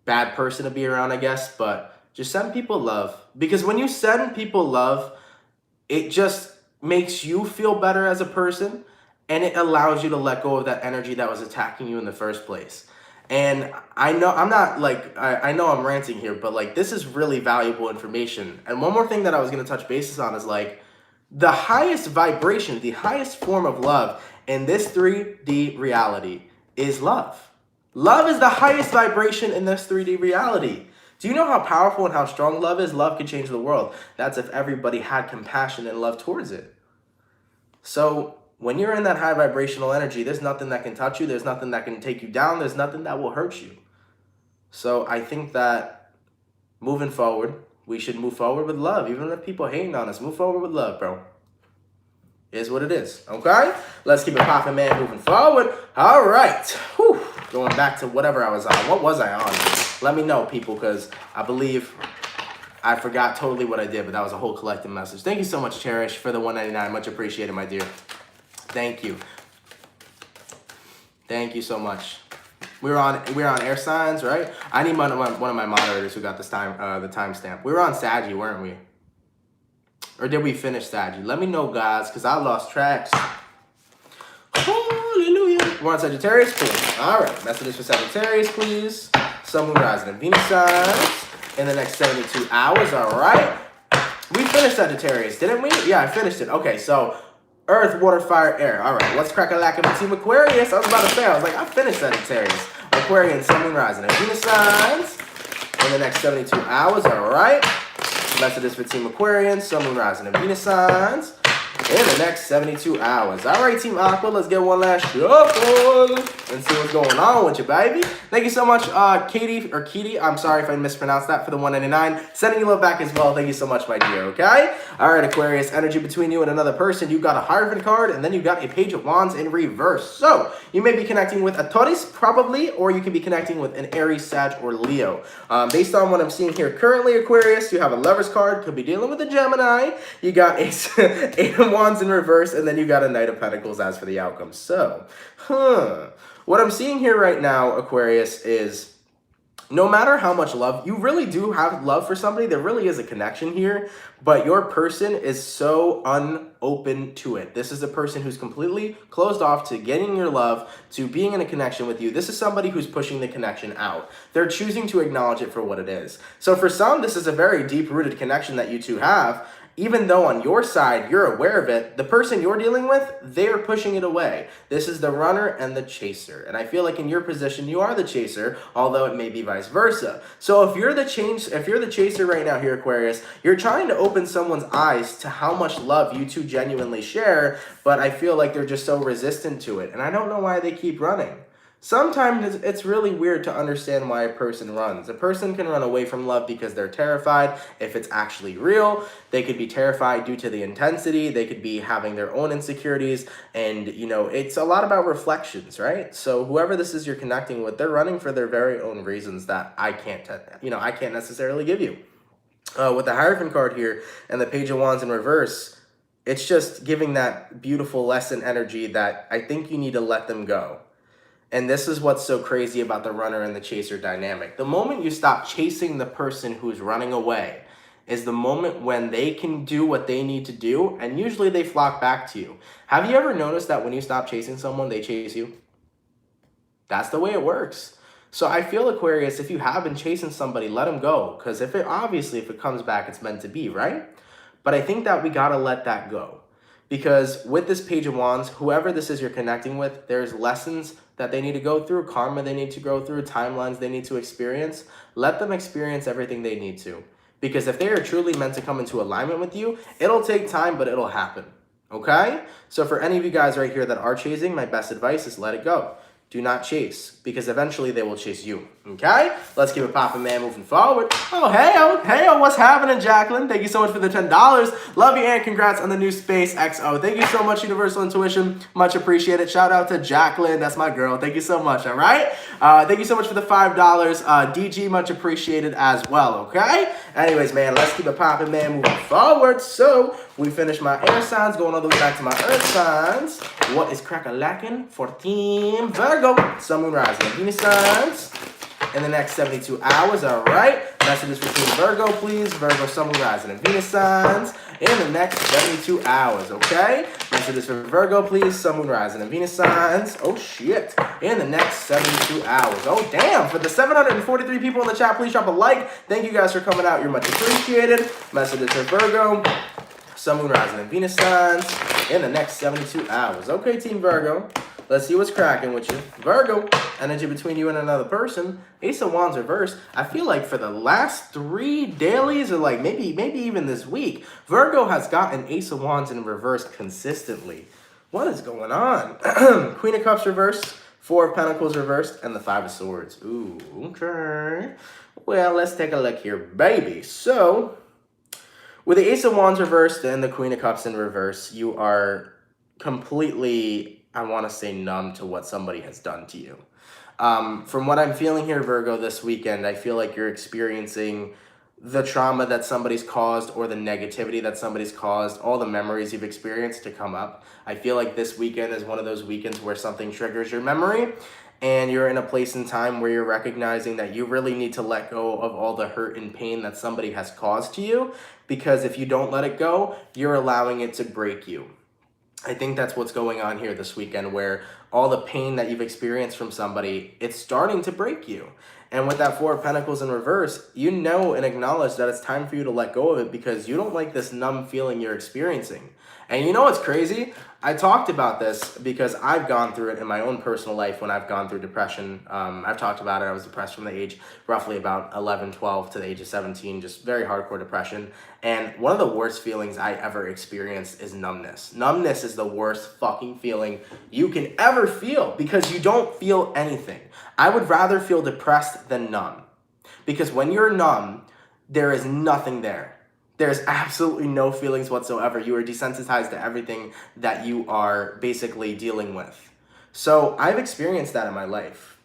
bad person to be around, I guess. But just send people love, because when you send people love, it just makes you feel better as a person, and it allows you to let go of that energy that was attacking you in the first place. And I know I'm not like, I know I'm ranting here, but like, this is really valuable information. And one more thing that I was going to touch bases on is like, the highest vibration, the highest form of love in this 3D reality is love. Love is the highest vibration in this 3D reality. Do you know how powerful and how strong love is? Love could change the world. That's if everybody had compassion and love towards it. So when you're in that high vibrational energy, there's nothing that can touch you. There's nothing that can take you down. There's nothing that will hurt you. So I think that moving forward, we should move forward with love. Even if people are hating on us, move forward with love, bro. It is what it is, okay? Let's keep it popping, man, moving forward. All right. Whew. Going back to whatever I was on. What was I on? Let me know, people, because I believe I forgot totally what I did, but that was a whole collective message. Thank you so much, Cherish, for the $1.99. Much appreciated, my dear. Thank you. Thank you so much. We're on air signs, right? I need one of my moderators who got this the timestamp. We were on Saggy, weren't we? Or did we finish Saggy? Let me know, guys, because I lost tracks. Hallelujah. We're on Sagittarius, cool. All right, messages for Sagittarius, please. Sun, Moon, Rising, and Venus signs in the next 72 hours. All right. We finished Sagittarius, didn't we? Yeah, I finished it. Okay, so Earth, Water, Fire, Air. All right, let's crack a lack of Team Aquarius. I was about to say, I was like, I finished Sagittarius. Aquarian, Sun, Moon, Rising, and Venus signs in the next 72 hours. All right. Messages for Team Aquarian, Sun, Moon, Rising, and Venus signs in the next 72 hours. All right, Team Aqua, let's get one last shuffle and see what's going on with you, baby. Thank you so much, Katie. I'm sorry if I mispronounced that, for the $1.99. Sending you love back as well. Thank you so much, my dear, okay? All right, Aquarius, energy between you and another person. You got a Hierophant card, and then you got a Page of Wands in reverse. So you may be connecting with a Taurus, probably, or you can be connecting with an Aries, Sag, or Leo. Based on what I'm seeing here currently, Aquarius, you have a Lover's card. Could be dealing with a Gemini. You got a Eight of Wands in reverse, and then you got a Knight of Pentacles as for the outcome. So, what I'm seeing here right now, Aquarius, is no matter how much love, you really do have love for somebody, there really is a connection here, but your person is so unopen to it. This is a person who's completely closed off to getting your love, to being in a connection with you. This is somebody who's pushing the connection out. They're choosing to acknowledge it for what it is. So for some, this is a very deep-rooted connection that you two have, even though on your side you're aware of it, the person you're dealing with, they're pushing it away. This is the runner and the chaser. And I feel like in your position, you are the chaser, although it may be vice versa. So if you're the chaser right now here, Aquarius, you're trying to open someone's eyes to how much love you two genuinely share, but I feel like they're just so resistant to it. And I don't know why they keep running. Sometimes it's really weird to understand why a person runs. A person can run away from love because they're terrified if it's actually real. They could be terrified due to the intensity. They could be having their own insecurities. And, you know, it's a lot about reflections, right? So whoever this is you're connecting with, they're running for their very own reasons that I can't necessarily give you. With the Hierophant card here and the Page of Wands in reverse, it's just giving that beautiful lesson energy that I think you need to let them go. And this is what's so crazy about the runner and the chaser dynamic. The moment you stop chasing the person who's running away is the moment when they can do what they need to do, and usually they flock back to you. Have you ever noticed that when you stop chasing someone, they chase you? That's the way it works. So I feel, Aquarius, if you have been chasing somebody, let them go. Because if it comes back, it's meant to be, right? But I think that we gotta let that go. Because with this Page of Wands, whoever this is you're connecting with, there's lessons that they need to go through, karma they need to go through, timelines they need to experience. Let them experience everything they need to. Because if they are truly meant to come into alignment with you, it'll take time, but it'll happen. Okay? So for any of you guys right here that are chasing, my best advice is let it go. Do not chase, because eventually they will chase you. Okay? Let's keep it poppin', man, moving forward. Oh, hey, what's happening, Jacqueline? Thank you so much for the $10. Love you, and congrats on the new Space XO. Thank you so much, Universal Intuition. Much appreciated. Shout out to Jacqueline. That's my girl. Thank you so much, all right? Thank you so much for the $5. DG, much appreciated as well, okay? Anyways, man, let's keep it poppin', man, moving forward. So, we finished my air signs, going all the way back to my earth signs. What is crack-a-lackin' for Team Virgo? Sun, Moon, Rising, and Venus signs in the next 72 hours, all right? Messages for Team Virgo, please. Virgo, Sun, Moon, Rising, and Venus signs in the next 72 hours, okay? Messages for Virgo, please. Sun, Moon, Rising, and Venus signs. Oh, shit. In the next 72 hours. Oh, damn. For the 743 people in the chat, please drop a like. Thank you guys for coming out. You're much appreciated. Messages for Virgo, Sun, Moon, Rising, and Venus signs in the next 72 hours. Okay, Team Virgo. Let's see what's cracking with you. Virgo, energy between you and another person. Ace of Wands reversed. I feel like for the last 3 dailies, or like maybe even this week, Virgo has gotten Ace of Wands in reverse consistently. What is going on? Queen of Cups reversed, 4 of Pentacles reversed, and the 5 of Swords. Ooh, okay. Well, let's take a look here, baby. So, with the Ace of Wands reversed and the Queen of Cups in reverse, you are completely, I want to say, numb to what somebody has done to you. From what I'm feeling here, Virgo, this weekend, I feel like you're experiencing the trauma that somebody's caused or the negativity that somebody's caused, all the memories you've experienced to come up. I feel like this weekend is one of those weekends where something triggers your memory and you're in a place in time where you're recognizing that you really need to let go of all the hurt and pain that somebody has caused to you, because if you don't let it go, you're allowing it to break you. I think that's what's going on here this weekend, where all the pain that you've experienced from somebody, it's starting to break you. And with that 4 of Pentacles in reverse, you know and acknowledge that it's time for you to let go of it because you don't like this numb feeling you're experiencing. And you know what's crazy? I talked about this because I've gone through it in my own personal life when I've gone through depression. I've talked about it. I was depressed from the age roughly about 11, 12 to the age of 17, just very hardcore depression. And one of the worst feelings I ever experienced is numbness. Numbness is the worst fucking feeling you can ever feel because you don't feel anything. I would rather feel depressed than numb, because when you're numb, there is nothing there. There's absolutely no feelings whatsoever. You are desensitized to everything that you are basically dealing with. So I've experienced that in my life.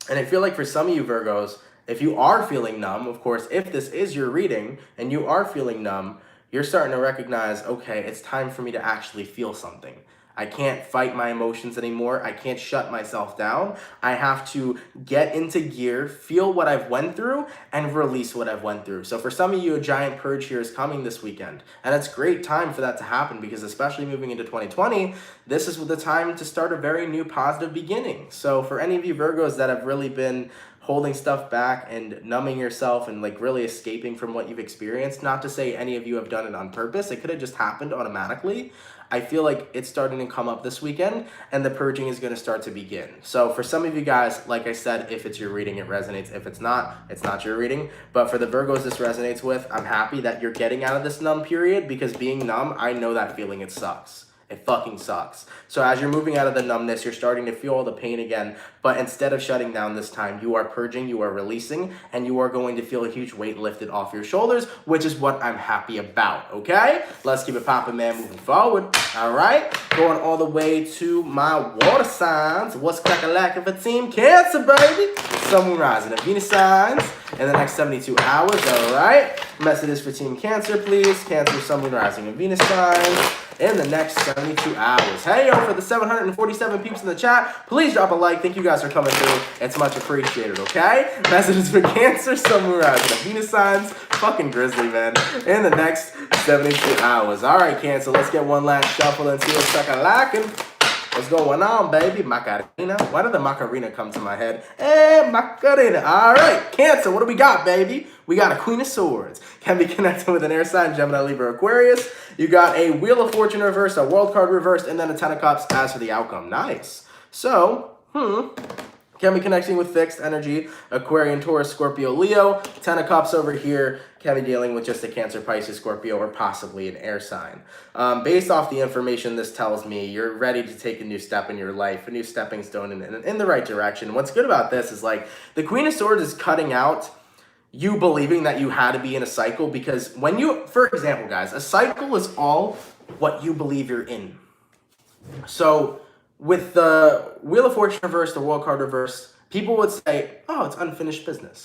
And I feel like for some of you Virgos, if you are feeling numb, of course, if this is your reading and you are feeling numb, you're starting to recognize, okay, it's time for me to actually feel something. I can't fight my emotions anymore. I can't shut myself down. I have to get into gear, feel what I've went through, and release what I've went through. So for some of you, a giant purge here is coming this weekend. And it's great time for that to happen because especially moving into 2020, this is the time to start a very new positive beginning. So for any of you Virgos that have really been holding stuff back and numbing yourself and like really escaping from what you've experienced. Not to say any of you have done it on purpose. It could have just happened automatically. I feel like it's starting to come up this weekend and the purging is going to start to begin. So for some of you guys, like I said, if it's your reading, it resonates. If it's not your reading. But for the Virgos this resonates with, I'm happy that you're getting out of this numb period, because being numb, I know that feeling. It sucks. It fucking sucks. So as you're moving out of the numbness, you're starting to feel all the pain again. But instead of shutting down this time, you are purging, you are releasing, and you are going to feel a huge weight lifted off your shoulders, which is what I'm happy about, okay? Let's keep it popping, man, moving forward. All right, going all the way to my water signs. What's crackalacking for Team Cancer, baby? Sun, Moon, Rising, and Venus signs in the next 72 hours, all right? Messages for Team Cancer, please. Cancer, Sun, Moon, Rising, and Venus signs in the next 72 hours. Hey, yo, for the 747 peeps in the chat, please drop a like. Thank you guys for coming through. It's much appreciated, okay? Messages for Cancer, Sun, Moon, Rising, and Venus signs. Fucking grizzly, man. In the next 72 hours. All right, Cancer, let's get one last shuffle and see what's crackalacking. What's going on, baby? Macarena. Why did the Macarena come to my head? Hey, Macarena. All right, Cancer, what do we got, baby? We got a Queen of Swords. Can be connected with an air sign, Gemini, Libra, Aquarius. You got a Wheel of Fortune reversed, a World card reversed, and then a Ten of Cups as for the outcome. Nice. So, can be connecting with fixed energy, Aquarian, Taurus, Scorpio, Leo. Ten of Cups over here can be dealing with just a Cancer, Pisces, Scorpio, or possibly an air sign. Based off the information this tells me, you're ready to take a new step in your life, a new stepping stone in the right direction. What's good about this is like the Queen of Swords is cutting out you believing that you had to be in a cycle, because when you, for example, guys, a cycle is all what you believe you're in. So with the Wheel of Fortune reversed, the World card reversed, people would say, oh, it's unfinished business.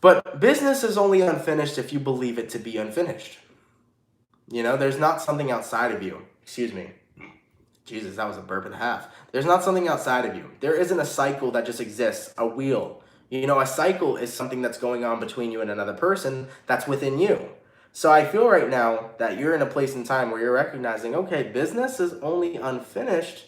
But business is only unfinished if you believe it to be unfinished. You know, there's not something outside of you. Excuse me. Jesus, that was a burp and a half. There's not something outside of you. There isn't a cycle that just exists, a wheel. You know, a cycle is something that's going on between you and another person that's within you. So I feel right now that you're in a place in time where you're recognizing, okay, business is only unfinished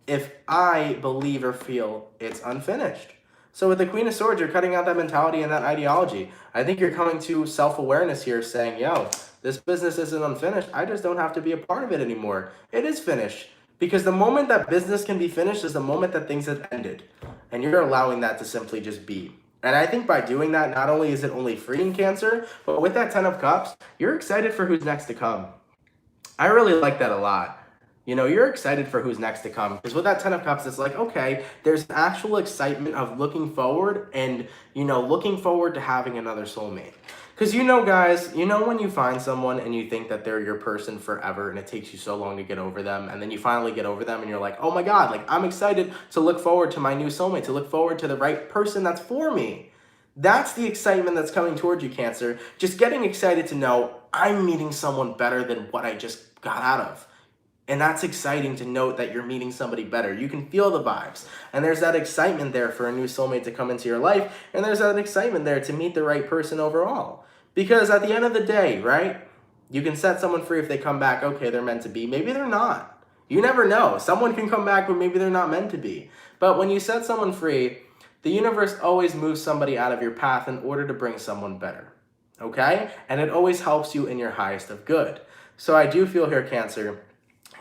if I believe or feel it's unfinished. So with the Queen of Swords, you're cutting out that mentality and that ideology. I think you're coming to self-awareness here saying, yo, this business isn't unfinished. I just don't have to be a part of it anymore. It is finished. Because the moment that business can be finished is the moment that things have ended. And you're allowing that to simply just be. And I think by doing that, not only is it only freeing Cancer, but with that Ten of Cups, you're excited for who's next to come. I really like that a lot. You know, you're excited for who's next to come. Because with that Ten of Cups, it's like, okay, there's actual excitement of looking forward and, you know, looking forward to having another soulmate. Because, you know, guys, you know when you find someone and you think that they're your person forever and it takes you so long to get over them, and then you finally get over them and you're like, oh my God, like I'm excited to look forward to my new soulmate, to look forward to the right person that's for me. That's the excitement that's coming towards you, Cancer. Just getting excited to know I'm meeting someone better than what I just got out of. And that's exciting to note that you're meeting somebody better. You can feel the vibes. And there's that excitement there for a new soulmate to come into your life. And there's that excitement there to meet the right person overall. Because at the end of the day, right, you can set someone free if they come back. Okay, they're meant to be. Maybe they're not. You never know. Someone can come back, but maybe they're not meant to be. But when you set someone free, the universe always moves somebody out of your path in order to bring someone better. Okay? And it always helps you in your highest of good. So I do feel here, Cancer,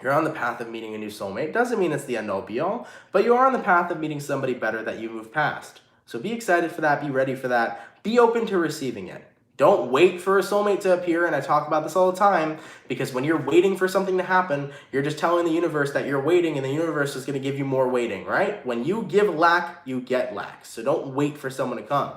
you're on the path of meeting a new soulmate. Doesn't mean it's the end all be all, but you are on the path of meeting somebody better that you move past. So be excited for that. Be ready for that. Be open to receiving it. Don't wait for a soulmate to appear, and I talk about this all the time, because when you're waiting for something to happen, you're just telling the universe that you're waiting, and the universe is going to give you more waiting, right? When you give lack, you get lack. So don't wait for someone to come.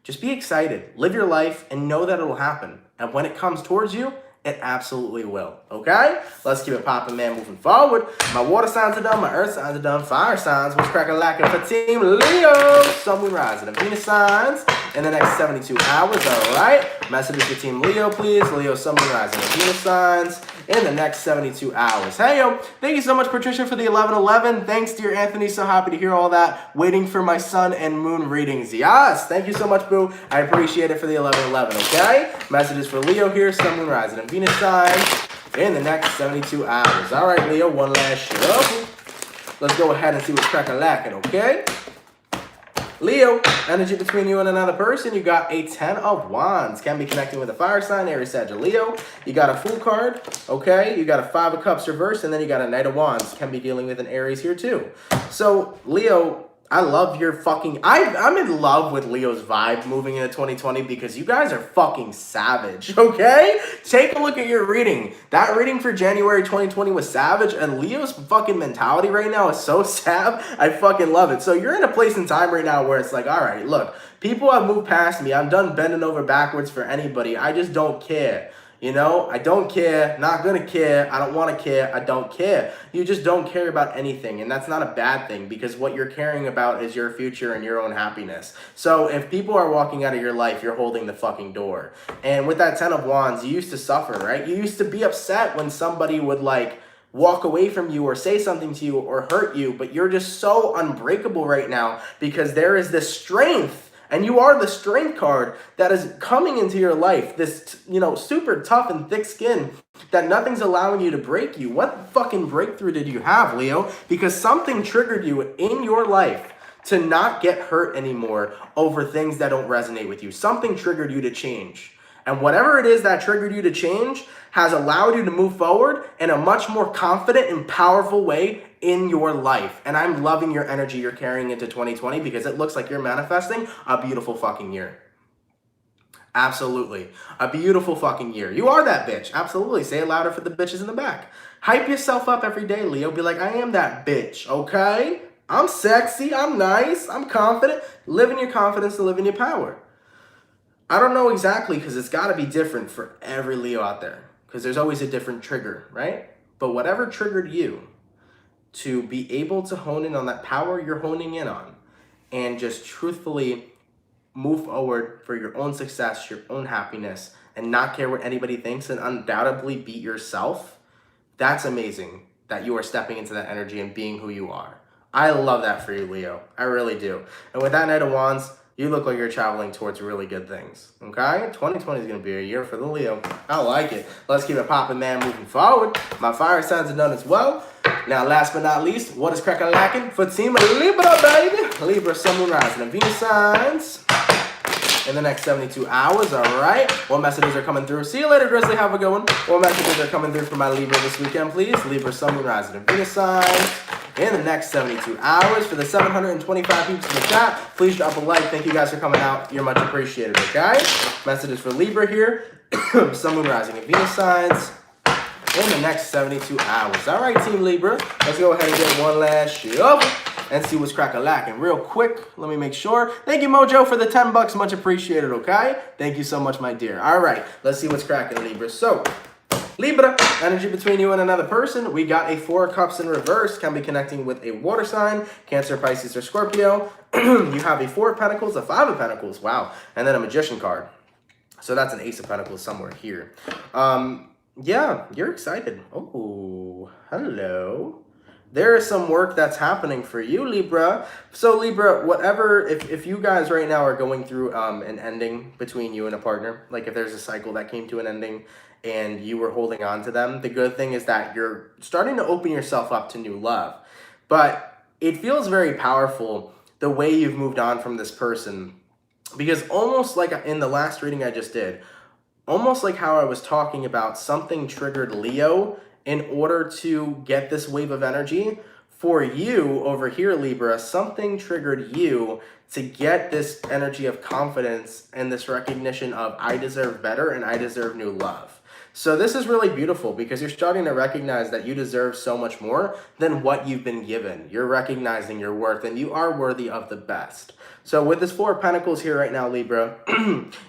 Just be excited. Live your life and know that it will happen. And when it comes towards you, it absolutely will, okay? Let's keep it popping, man, moving forward. My water signs are done, my earth signs are done, fire signs, what's cracking-lacking for Team Leo, Sun, Moon, Rising, and Venus signs in the next 72 hours, all right? Messages for Team Leo, please. Leo, Sun, Moon, Rising, and Venus signs in the next 72 hours. Hey, yo, thank you so much, Patricia, for the 1111. Thanks, dear Anthony. So happy to hear all that. Waiting for my sun and moon readings. Yes, thank you so much, boo. I appreciate it for the 1111, okay? Messages for Leo here, Sun, Moon, Rising, and Venus signs in the next 72 hours. All right, Leo, one last shuffle. Let's go ahead and see what's cracking-lacking, okay? Leo, energy between you and another person. You got a 10 of Wands. Can be connecting with a fire sign, Aries, Sagittarius, Leo. You got a Fool card, okay? You got a 5 of Cups reversed, and then you got a Knight of Wands. Can be dealing with an Aries here too. So, Leo, I love your fucking... I'm in love with Leo's vibe moving into 2020 because you guys are fucking savage, okay? Take a look at your reading. That reading for January 2020 was savage, and Leo's fucking mentality right now is so sav. I fucking love it. So you're in a place in time right now where it's like, all right, look, people have moved past me. I'm done bending over backwards for anybody. I just don't care. You know, I don't care, not gonna care, I don't wanna care, I don't care. You just don't care about anything, and that's not a bad thing because what you're caring about is your future and your own happiness. So if people are walking out of your life, you're holding the fucking door. And with that 10 of Wands, you used to suffer, right? You used to be upset when somebody would like walk away from you or say something to you or hurt you, but you're just so unbreakable right now because there is this strength. And you are the strength card that is coming into your life. This, you know, super tough and thick skin that nothing's allowing you to break you. What fucking breakthrough did you have, Leo? Because something triggered you in your life to not get hurt anymore over things that don't resonate with you. Something triggered you to change. And whatever it is that triggered you to change has allowed you to move forward in a much more confident and powerful way in your life. And I'm loving your energy you're carrying into 2020 because it looks like you're manifesting a beautiful fucking year. Absolutely. A beautiful fucking year. You are that bitch. Absolutely. Say it louder for the bitches in the back. Hype yourself up every day, Leo. Be like, I am that bitch, okay? I'm sexy. I'm nice. I'm confident. Live in your confidence and live in your power. I don't know exactly because it's got to be different for every Leo out there because there's always a different trigger, right? But whatever triggered you to be able to hone in on that power you're honing in on and just truthfully move forward for your own success, your own happiness, and not care what anybody thinks and undoubtedly be yourself, that's amazing that you are stepping into that energy and being who you are. I love that for you, Leo. I really do. And with that Knight of Wands, you look like you're traveling towards really good things, okay? 2020 is going to be a year for the Leo. I like it. Let's keep it popping, man, moving forward. My fire signs are done as well. Now, last but not least, what is crack-a-lacking for Team Libra, baby? Libra, Sun, Moon, Rising, and Venus signs in the next 72 hours, all right? What messages are coming through? See you later, Grizzly. Have a good one. What messages are coming through for my Libra this weekend, please? Libra, Sun, Moon, Rising, and Venus signs in the next 72 hours. For the 725 peeps in the chat, please drop a like. Thank you guys for coming out. You're much appreciated, okay? Messages for Libra here. Sun, Moon, Rising, and Venus signs in the next 72 hours. All right, Team Libra, let's go ahead and get one last shove and see what's crack-a-lacking. Real quick, let me make sure. Thank you, Mojo, for the 10 bucks. Much appreciated, okay? Thank you so much, my dear. All right, let's see what's cracking, Libra. So, Libra, energy between you and another person. We got a 4 of Cups in reverse. Can be connecting with a water sign, Cancer, Pisces, or Scorpio. You have a 4 of Pentacles, a 5 of Pentacles, wow, and then a Magician card. So that's an Ace of Pentacles somewhere here. Yeah, you're excited. Oh, hello. There is some work that's happening for you, Libra. So Libra, whatever, if you guys right now are going through an ending between you and a partner, like if there's a cycle that came to an ending and you were holding on to them, the good thing is that you're starting to open yourself up to new love. But it feels very powerful the way you've moved on from this person, because almost like in the last reading I just did, almost like how I was talking about, something triggered Leo in order to get this wave of energy. For you over here, Libra, something triggered you to get this energy of confidence and this recognition of I deserve better and I deserve new love. So this is really beautiful because you're starting to recognize that you deserve so much more than what you've been given. You're recognizing your worth and you are worthy of the best. So with this 4 of Pentacles here right now, Libra,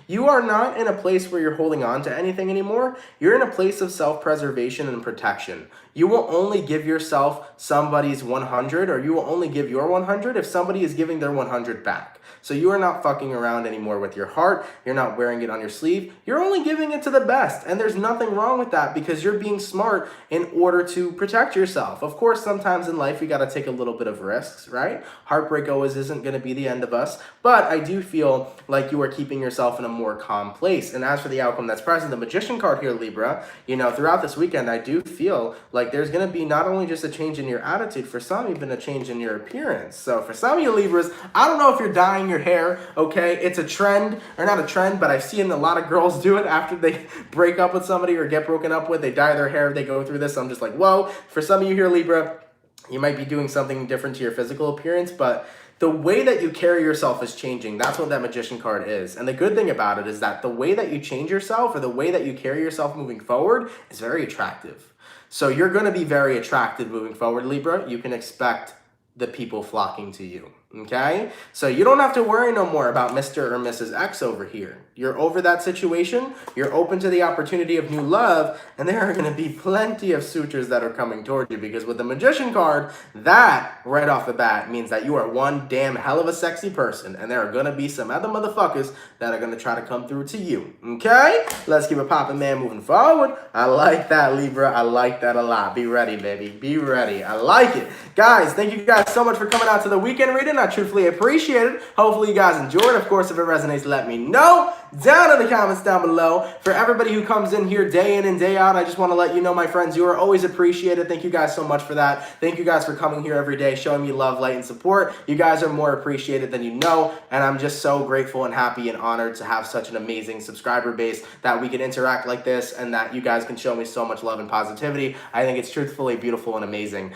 you are not in a place where you're holding on to anything anymore. You're in a place of self-preservation and protection. You will only give yourself somebody's 100, or you will only give your 100 if somebody is giving their 100 back. So you are not fucking around anymore with your heart. You're not wearing it on your sleeve. You're only giving it to the best. And there's nothing wrong with that because you're being smart in order to protect yourself. Of course, sometimes in life, we got to take a little bit of risks, right? Heartbreak always isn't going to be the end of us. But I do feel like you are keeping yourself in a more calm place. And as for the outcome that's present, the Magician card here, Libra, you know, throughout this weekend, I do feel like like there's going to be not only just a change in your attitude, for some even a change in your appearance. So for some of you Libras, I don't know if you're dyeing your hair, okay? It's a trend, or not a trend, but I've seen a lot of girls do it after they break up with somebody or get broken up with. They dye their hair, they go through this. I'm just like, whoa. For some of you here, Libra, you might be doing something different to your physical appearance, but the way that you carry yourself is changing. That's what that Magician card is. And the good thing about it is that the way that you change yourself, or the way that you carry yourself moving forward, is very attractive. So you're going to be very attractive moving forward, Libra. You can expect the people flocking to you, okay? So you don't have to worry no more about Mr. or Mrs. X over here. You're over that situation. You're open to the opportunity of new love, and there are going to be plenty of suitors that are coming toward you, because with the Magician card, that right off the bat means that you are one damn hell of a sexy person, and there are going to be some other motherfuckers that are going to try to come through to you, okay? Let's keep it popping, man, moving forward. I like that, Libra. I like that a lot. Be ready, baby. Be ready. I like it. Guys, thank you guys so much for coming out to the weekend reading. I truthfully appreciate it. Hopefully you guys enjoyed. Of course, if it resonates, let me know down in the comments down below. For everybody who comes in here day in and day out, I just want to let you know, my friends, you are always appreciated. Thank you guys so much for that. Thank you guys for coming here every day, showing me love, light, and support. You guys are more appreciated than you know, and I'm just so grateful and happy and honored to have such an amazing subscriber base, that we can interact like this, and that you guys can show me so much love and positivity. I think it's truthfully beautiful and amazing.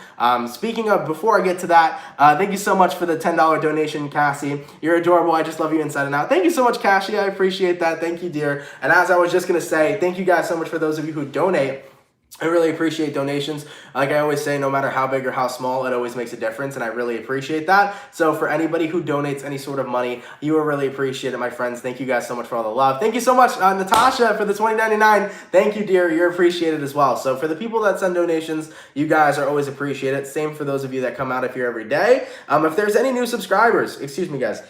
Speaking of, before I get to that, thank you so much for the $10 donation, Cassie. You're adorable. I just love you inside and out. Thank you so much, Cassie. I appreciate that. Thank you, dear. And as I was just going to say, thank you guys so much for those of you who donate. I really appreciate donations. Like I always say, no matter how big or how small, it always makes a difference, and I really appreciate that. So for anybody who donates any sort of money, you are really appreciated, my friends. Thank you guys so much for all the love. Thank you so much, Natasha, for the $20.99. Thank you, dear. You're appreciated as well. So for the people that send donations, you guys are always appreciated. Same for those of you that come out here every day. If there's any new subscribers, excuse me, guys.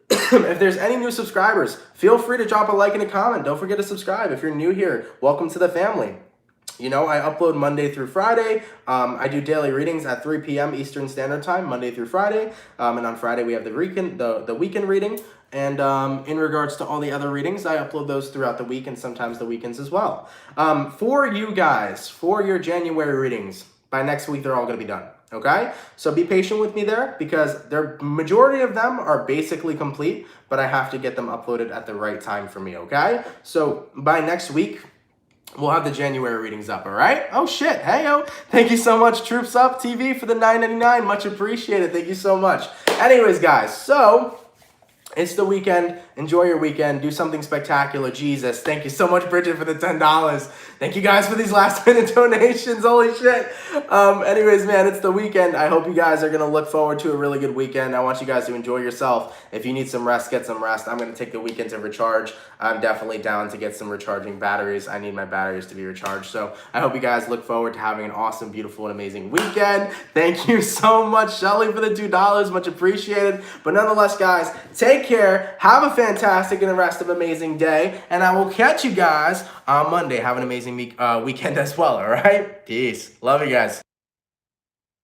If there's any new subscribers, feel free to drop a like and a comment. Don't forget to subscribe. If you're new here, welcome to the family. You know, I upload Monday through Friday. I do daily readings at 3 p.m. Eastern Standard Time, Monday through Friday. And on Friday, we have the weekend reading. And in regards to all the other readings, I upload those throughout the week and sometimes the weekends as well. For you guys, for your January readings, by next week, they're all going to be done. Okay, so be patient with me there, because the majority of them are basically complete, but I have to get them uploaded at the right time for me, okay? So by next week, we'll have the January readings up, all right? Oh, shit. Hey-o. Thank you so much, Troops Up TV, for the $9.99. Much appreciated. Thank you so much. Anyways, guys, so it's the weekend. Enjoy your weekend. Do something spectacular. Jesus. Thank you so much, Bridget, for the $10. Thank you guys for these last-minute donations. Holy shit. Anyways, man, it's the weekend. I hope you guys are going to look forward to a really good weekend. I want you guys to enjoy yourself. If you need some rest, get some rest. I'm going to take the weekend to recharge. I'm definitely down to get some recharging batteries. I need my batteries to be recharged. So I hope you guys look forward to having an awesome, beautiful, and amazing weekend. Thank you so much, Shelly, for the $2. Much appreciated. But nonetheless, guys, take care. Have a fantastic and the rest of amazing day. And I will catch you guys on Monday. Have an amazing weekend as well, all right? Peace. Love you guys.